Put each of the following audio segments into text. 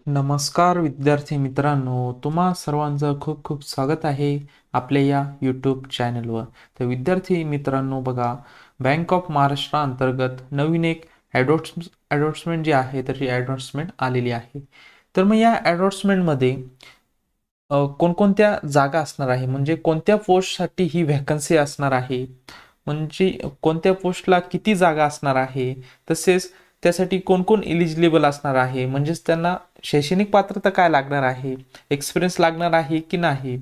नमस्कार विद्यार्थी मित्रांनो, तुम्हा सर्वांचं खूप खूप स्वागत आहे आपल्या या यूट्यूब चॅनलवर. तर विद्यार्थी मित्रांनो बघा, बँक ऑफ महाराष्ट्र अंतर्गत नवीन एक ॲडव्हर्टमेंट जी आहे तर ती ॲडव्हर्टमेंट आलेली आहे. तर मग या ॲडव्हर्टमेंटमध्ये कोणकोणत्या जागा असणार आहे, म्हणजे कोणत्या पोस्टसाठी ही व्हॅकन्सी असणार आहे, म्हणजे कोणत्या पोस्टला किती जागा असणार आहे, तसेच त्यासाठी कोण कोण इलिजिबल असणार आहे, म्हणजेच त्यांना शैक्षणिक पात्रता काय लागणार आहे, एक्सपिरियन्स लागणार आहे की नाही,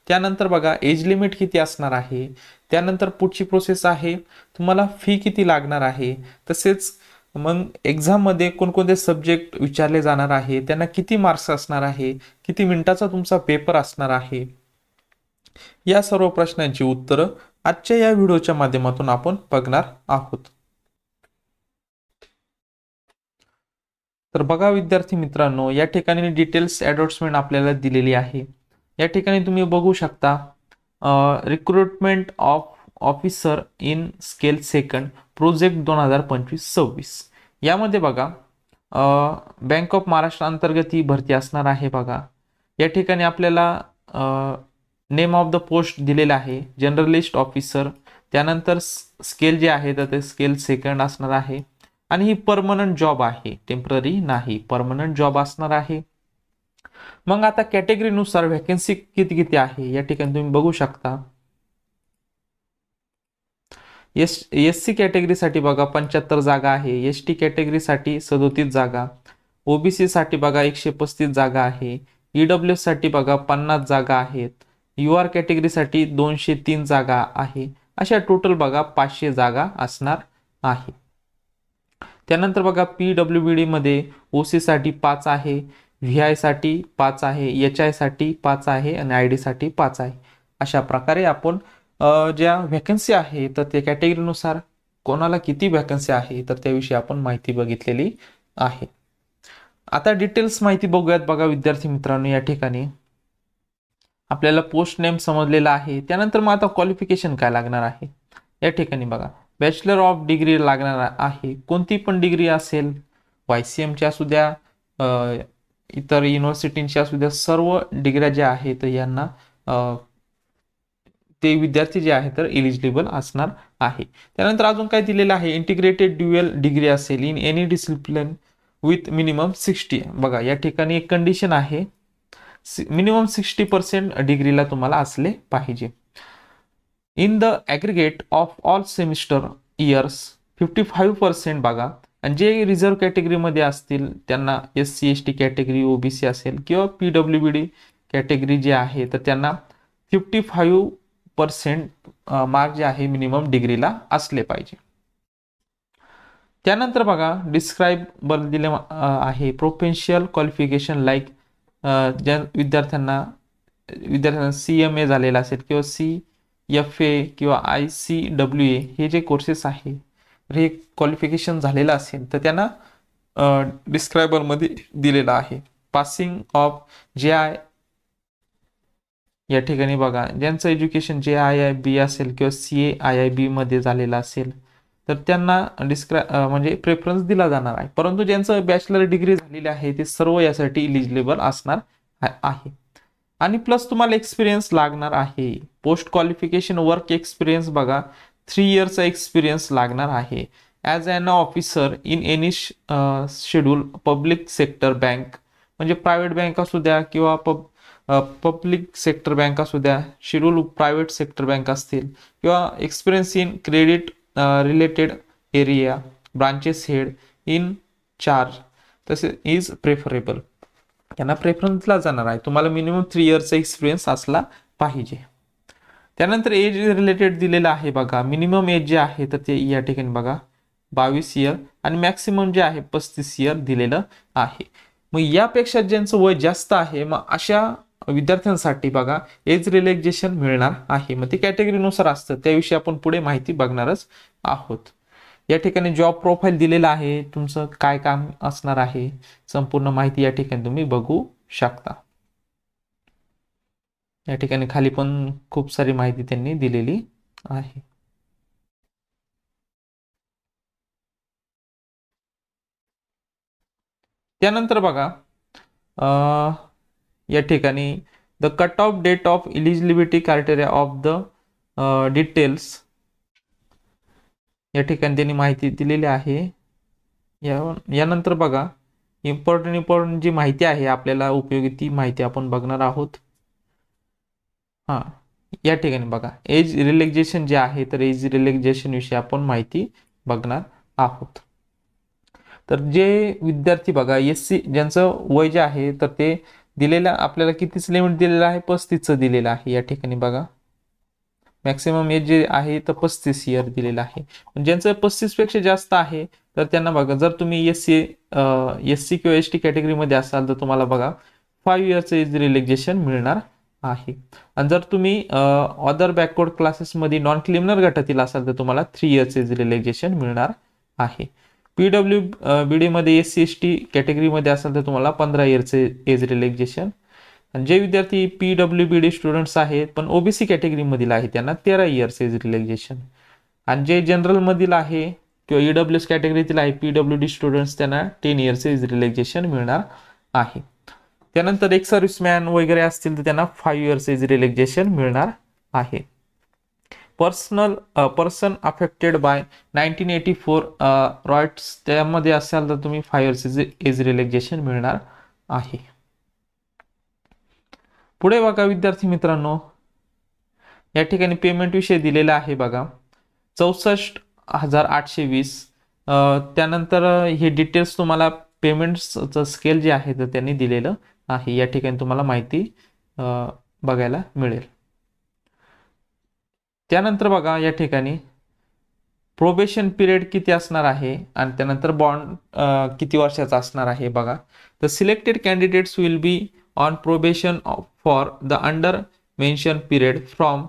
त्यानंतर बघा एज लिमिट किती असणार आहे, त्यानंतर पुढची प्रोसेस आहे तुम्हाला फी किती लागणार आहे, तसेच मग एक्झाममध्ये कोणकोणते सब्जेक्ट विचारले जाणार आहे, त्यांना किती मार्क्स असणार आहे, किती मिनिटाचा तुमचा पेपर असणार आहे, या सर्व प्रश्नांची उत्तरं आजच्या या व्हिडिओच्या माध्यमातून आपण बघणार आहोत. तर बघा विद्यार्थी मित्रांनो, या ठिकाणी डिटेल्स ॲडव्हर्टमेंट आपल्याला दिलेली आहे. या ठिकाणी तुम्ही बघू शकता recruitment of officer in scale second project 2025-26. यामध्ये बघा बँक ऑफ महाराष्ट्र अंतर्गत ही भरती असणार आहे. बघा या ठिकाणी आपल्याला नेम ऑफ द पोस्ट दिलेला आहे, जनरलिस्ट ऑफिसर, त्यानंतर स्केल जे आहे तर ते स्केल सेकंड असणार आहे आणि ही परमनंट जॉब आहे, टेम्पररी नाही, परमनंट जॉब असणार आहे. मग आता कॅटेगरीनुसार व्हॅकन्सी किती किती आहे या ठिकाणी तुम्ही बघू शकता. एस सी कॅटेगरीसाठी बघा 75 जागा आहे, एस टी कॅटेगरीसाठी 37 जागा, ओबीसी साठी बघा 135 जागा आहे, ईडब्ल्यू साठी बघा 50 जागा आहेत, यू आर कॅटेगरीसाठी 203 जागा आहे. अशा टोटल बघा 500 जागा असणार आहे. त्यानंतर बघा PWBD मध्ये ओसी साठी 5 आहे, व्ही आय साठी 5 आहे, एच आय साठी 5 आहे आणि आय डी साठी 5 आहे. अशा प्रकारे आपण ज्या व्हॅकन्सी आहे तर त्या कॅटेगरीनुसार कोणाला किती व्हॅकन्सी आहे तर त्याविषयी आपण माहिती बघितलेली आहे. आता डिटेल्स माहिती बघूयात. बघा विद्यार्थी मित्रांनो, या ठिकाणी आपल्याला पोस्ट नेम समजलेला आहे. त्यानंतर मग आता क्वालिफिकेशन काय लागणार आहे या ठिकाणी बघा, बॅचलर ऑफ डिग्री लागणार आहे, कोणती पण डिग्री असेल, YCM असू द्या, इतर युनिव्हर्सिटींच्या असू द्या, सर्व डिग्र्या ज्या आहेत यांना ते विद्यार्थी जे आहे तर एलिजिबल असणार आहे. त्यानंतर अजून काय दिलेलं आहे, इंटिग्रेटेड ड्युअल डिग्री असेल in any discipline with minimum 60. बघा या ठिकाणी एक कंडिशन आहे, मिनिमम 60% डिग्रीला तुम्हाला असले पाहिजे. In the aggregate of all semester years 55%. बघा आणि जे रिझर्व कॅटेगरीमध्ये असतील त्यांना SC ST कॅटेगरी, OBC असेल किंवा PWBD कॅटेगरी जे आहे तर त्यांना 55% मार्क जे आहे मिनिमम डिग्रीला असले पाहिजे. त्यानंतर बघा डिस्क्राईब दिले आहे प्रोफेशनल क्वालिफिकेशन लाईक ज्या विद्यार्थ्यांना CMA झालेला असेल किंवा CFA किंवा ICWA हे जे कोर्सेस आहे हे क्वालिफिकेशन झालेलं असेल तर त्यांना डिस्क्रायबरमध्ये दिलेला आहे. पासिंग ऑफ JI या ठिकाणी बघा ज्यांचं एज्युकेशन JIIB असेल किंवा CAIIB मध्ये झालेलं असेल तर त्यांना म्हणजे प्रेफरन्स दिला जाणार आहे. परंतु ज्यांचं बॅचलर डिग्री झालेली आहे ते सर्व यासाठी इलिजिबल असणार आहे. आणि प्लस तुम्हाला एक्सपिरियन्स लागणार आहे. पोस्ट क्वालिफिकेशन वर्क एक्सपिरियन्स बघा 3 इयर्सचा एक्सपिरियन्स लागणार आहे. As an officer in any schedule public sector bank, म्हणजे प्रायव्हेट बँक असू द्या किंवा पब्लिक सेक्टर बँक असू द्या, शेड्यूल प्रायव्हेट सेक्टर बँक असतील, किंवा experience in credit related area branches head in charge तसे इज प्रेफरेबल. त्यांना प्रेफरन्स दिला जाणार आहे. तुम्हाला मिनिमम 3 इयर्सचा एक्सपिरियन्स असला पाहिजे. त्यानंतर एज रिलेटेड दिलेलं आहे बघा, मिनिमम एज जे आहे तर ते या ठिकाणी बघा 22 इयर आणि मॅक्सिमम जे आहे 35 इयर दिलेलं आहे. मग यापेक्षा ज्यांचं वय जास्त आहे मग अशा विद्यार्थ्यांसाठी बघा एज रिलॅक्सेशन मिळणार आहे. मग ते कॅटेगरीनुसार असतं, त्याविषयी आपण पुढे माहिती बघणारच आहोत. या ठिकाणी जॉब प्रोफाईल दिलेला आहे, तुमचं काय काम असणार आहे संपूर्ण माहिती या ठिकाणी तुम्ही बघू शकता. या ठिकाणी खाली पण खूप सारी माहिती त्यांनी दिलेली आहे. त्यानंतर बघा या ठिकाणी the cut off date of eligibility criteria of the details या ठिकाणी त्यांनी माहिती दिलेली आहे. यानंतर बघा इम्पॉर्टंट जी माहिती आहे आपल्याला उपयोगी ती माहिती आपण बघणार आहोत. हां, या ठिकाणी बघा एज रिलॅक्सेशन जे आहे तर एज रिलॅक्सेशन विषयी आपण माहिती बघणार आहोत. तर जे विद्यार्थी बघा SC ज्यांचं वय जे आहे तर ते दिलेलं आपल्याला कितीच लिमिट दिलेलं आहे 35चं दिलेलं आहे. या ठिकाणी बघा मॅक्सिमम एज जे आहे तर 35 इयर दिलेलं आहे. ज्यांचं 35 पेक्षा जास्त आहे तर त्यांना बघा जर तुम्ही SC किंवा ST कॅटेगरीमध्ये असाल तर तुम्हाला बघा 5 इयर्सचं एज रिलॅक्सेशन मिळणार आहे. आणि जर तुम्ही अदर बॅकवर्ड क्लासेसमध्ये नॉन क्रिमिनल गटातील असाल तर तुम्हाला 3 इयर्स एज रिलॅक्सेशन मिळणार आहे. PWBD मध्ये SC ST कॅटेगरीमध्ये असाल तर तुम्हाला 15 इयर्सचे एज रिलॅक्सेशन. आणि जे विद्यार्थी PWBD स्टुडंट्स आहेत पण OBC कॅटेगरीमधील आहे त्यांना 13 इयर्स एज रिलॅक्सेशन. आणि जे जनरलमधील आहे किंवा EWS कॅटेगरीतील आहे PWD स्टुडंट्स त्यांना 10 इयर्स एज रिलॅक्सेशन मिळणार आहे. त्यानंतर एक सर्व्हिसमॅन वगैरे असतील तर त्यांना 5 इयर्स एज रिलॅक्सेशन मिळणार आहे. पर्सन अफेक्टेड बाय 1984 राईट्स त्यामध्ये असाल तर तुम्ही 5 इयर्स एज रिलॅक्सेशन मिळणार आहे. पुढे बघा विद्यार्थी मित्रांनो या ठिकाणी पेमेंट विषय दिलेला आहे बघा 64,820. त्यानंतर हे डिटेल्स तुम्हाला पेमेंटचं स्केल जे आहे तर त्यांनी दिलेलं आहे. या ठिकाणी तुम्हाला माहिती बघायला मिळेल. त्यानंतर बघा या ठिकाणी प्रोबेशन पिरियड किती असणार आहे आणि त्यानंतर बॉन्ड किती वर्षाचा असणार आहे बघा. The selected candidates will be on probation for the under mentioned period from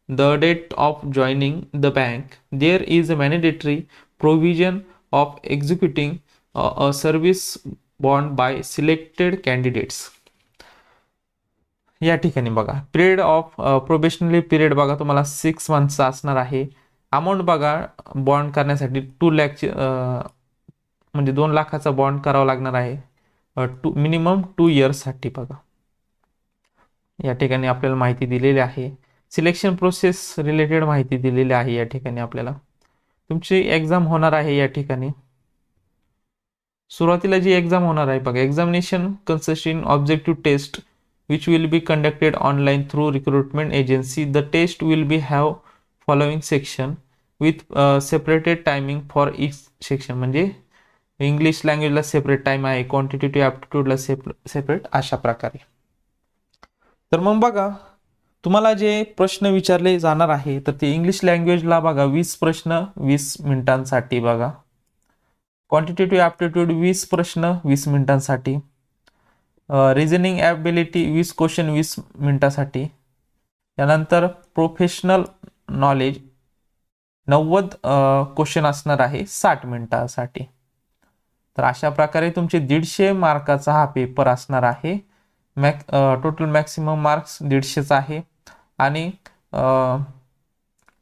the date of joining the bank. There is a mandatory provision of executing a service bond by selected candidates. या ठिकाणी बघा period of probationary period बघा तुम्हाला 6 मंथचा असणार आहे. Amount बघा bond करण्यासाठी 2 लाख म्हणजे 2 लाखाचा बॉन्ड करावा लागणार आहे मिनिमम 2 इयर्ससाठी बघा. या ठिकाणी आपल्याला माहिती दिलेली आहे. सिलेक्शन प्रोसेस रिलेटेड माहिती दिलेली आहे. या ठिकाणी आपल्याला तुमची एक्झाम होणार आहे. या ठिकाणी सुरुवातीला जी एक्झाम होणार आहे बघा examination consist in objective test which will be conducted online through recruitment agency. The test will be have following section with separated timing for each section. म्हणजे इंग्लिश लँग्वेजला सेपरेट टाइम आहे क्वांटिटेटिव्ह ॲप्टिट्यूडला सेपरेट अशा प्रकारे. तर मग बघा तुम्हाला जे प्रश्न विचारले जाणार आहे तर ते इंग्लिश लँग्वेजला बघा 20 प्रश्न 20 मिनिटांसाठी बघा. क्वांटिटेटिव्ह ॲप्टिट्यूड 20 प्रश्न 20 मिनिटांसाठी. रिझनिंग ॲबिलिटी 20 क्वेश्चन 20 मिनिटासाठी. त्यानंतर प्रोफेशनल नॉलेज 90 क्वेश्चन असणार आहे 60 मिनिटासाठी. तर अशा प्रकारे तुमचे 150 मार्काचा हा पेपर असणार आहे. टोटल मॅक्सिमम मार्क्स 150च आहे आणि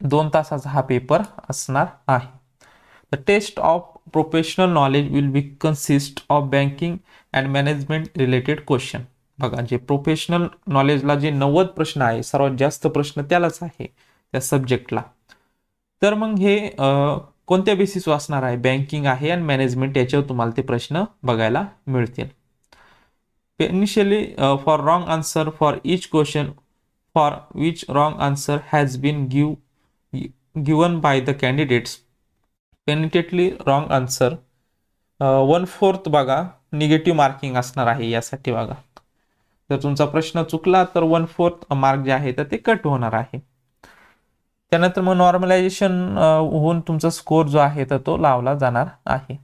2 तासाचा हा पेपर असणार आहे. The test of professional knowledge will be consist of banking and management related question. बघा जे प्रोफेशनल नॉलेजला जे 90 प्रश्न आहे सर्वात जास्त प्रश्न त्यालाच आहे त्या सब्जेक्टला. तर मग हे कोणत्या बेसिसवर असणार आहे बँकिंग आहे आणि मॅनेजमेंट याच्यावर तुम्हाला ते प्रश्न बघायला मिळतील. Initially for wrong answer for each question for which wrong answer has been given by the candidates penalty wrong answer 1/4 बघा निगेटिव्ह मार्किंग असणार आहे यासाठी बघा. जर तुमचा प्रश्न चुकला तर 1/4 मार्क जे आहे तर ते कट होणार आहे. त्यानंतर मग नॉर्मलायझेशन होऊन तुमचा स्कोर जो आहे तर तो लावला जाणार आहे.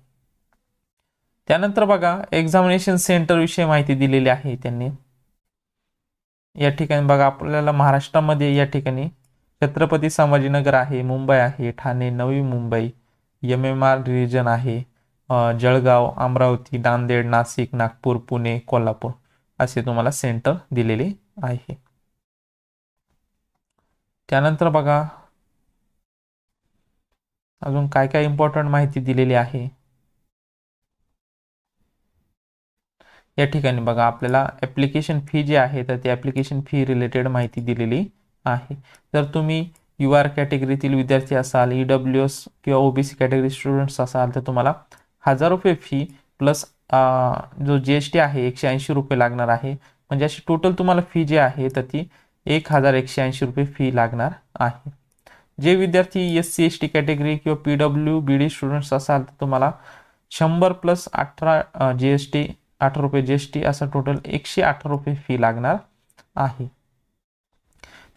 त्यानंतर बघा एक्झामिनेशन सेंटर विषयी माहिती दिलेली आहे त्यांनी. या ठिकाणी बघा आपल्याला महाराष्ट्रामध्ये या ठिकाणी छत्रपती संभाजीनगर आहे, मुंबई आहे, ठाणे, नवी मुंबई, MMR रिजन आहे, जळगाव, अमरावती, नांदेड, नाशिक, नागपूर, पुणे, कोल्हापूर असे तुम्हाला सेंटर दिलेले आहे. त्यानंतर बघा अजून काय काय इम्पॉर्टंट माहिती दिलेली आहे. या ठिकाणी बघा आपल्याला ॲप्लिकेशन फी जी आहे तर ती ॲप्लिकेशन फी रिलेटेड माहिती दिलेली आहे. जर तुम्ही UR कॅटेगरीतील विद्यार्थी असाल, EWS किंवा OBC कॅटेगरी स्टुडंट्स असाल तर तुम्हाला 1000 रुपये फी प्लस जो GST आहे 180 रुपये लागणार आहे. म्हणजे अशी टोटल तुम्हाला फी जी आहे तर ती 1180 रुपये फी लागणार आहे. जे विद्यार्थी SC ST कॅटेगरी किंवा PWBD स्टुडंट्स असाल तर तुम्हाला 100 प्लस 18 GST 8 रुपये GST असं टोटल 108 रुपये फी लागणार आहे.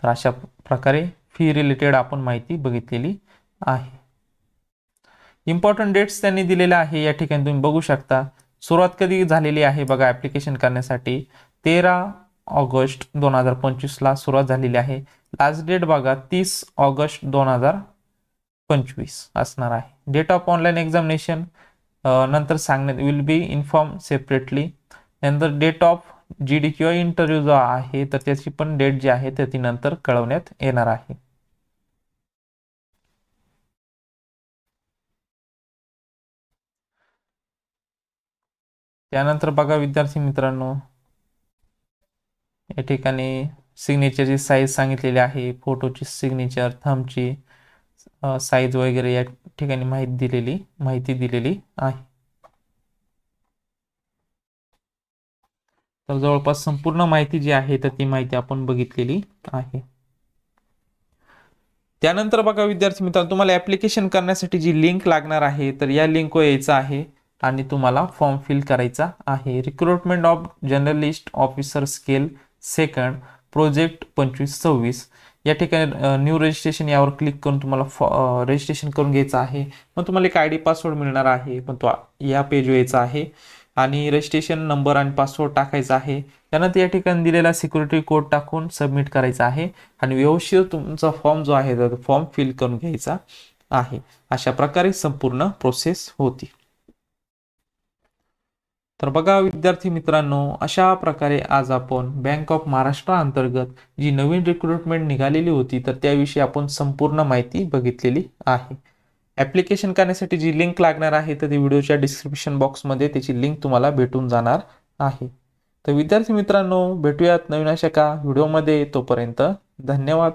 तर अशा प्रकारे फी रिलेटेड आपण माहिती बघितलेली आहे. इम्पॉर्टंट डेट्स त्यांनी दिलेल्या आहे या ठिकाणी तुम्ही बघू शकता. सुरुवात कधी झालेली आहे बघा ॲप्लिकेशन करण्यासाठी 13 ऑगस्ट 2025 ला सुरुवात झालेली आहे. लास्ट डेट बघा 30 ऑगस्ट 2025 असणार आहे. डेट ऑफ ऑनलाईन एक्झामिनेशन नंतर सांगण्यात विल बी इन्फॉर्म सेपरेटली. नंतर डेट ऑफ GD किंवा इंटरव्ह्यू जो आहे तर त्याची पण डेट जी आहे तर ती नंतर कळवण्यात येणार आहे. त्यानंतर बघा विद्यार्थी मित्रांनो या ठिकाणी सिग्नेचरची साईज सांगितलेली आहे, फोटोची सिग्नेचर, थंबची साईज वगैरे या ठिकाणी माहिती दिलेली आहे. तर जवळपास संपूर्ण माहिती जी आहे तर ती माहिती आपण बघितलेली आहे. त्यानंतर बघा विद्यार्थी मित्रांनो तुम्हाला ॲप्लिकेशन करण्यासाठी जी लिंक लागणार आहे तर या लिंकवर यायचं आहे आणि तुम्हाला फॉर्म फिल करायचा आहे. Recruitment of journalist officer scale second project 2526 या ठिकाणी न्यू रजिस्ट्रेशन यावर क्लिक करून तुम्हाला रजिस्ट्रेशन करून घ्यायचं आहे. मग तुम्हाला एक ID पासवर्ड मिळणार आहे, पण तो या पेजवर यायचा आहे आणि रजिस्ट्रेशन नंबर आणि पासवर्ड टाकायचा आहे. त्यानंतर या ठिकाणी दिलेला सिक्युरिटी कोड टाकून सबमिट करायचा आहे आणि व्यवस्थित तुमचा फॉर्म जो आहे तो फॉर्म फिल करून घ्यायचा आहे. अशा प्रकारे संपूर्ण प्रोसेस होती. तर बघा विद्यार्थी मित्रांनो अशा प्रकारे आज आपण बँक ऑफ महाराष्ट्र अंतर्गत जी नवीन रिक्रुटमेंट निघालेली होती तर त्याविषयी आपण संपूर्ण माहिती बघितलेली आहे. ॲप्लिकेशन करण्यासाठी जी लिंक लागणार आहे तर ती व्हिडिओच्या डिस्क्रिप्शन बॉक्समध्ये त्याची लिंक तुम्हाला भेटून जाणार आहे. तर विद्यार्थी मित्रांनो भेटूयात नवीन अशा एका व्हिडिओमध्ये. तोपर्यंत धन्यवाद.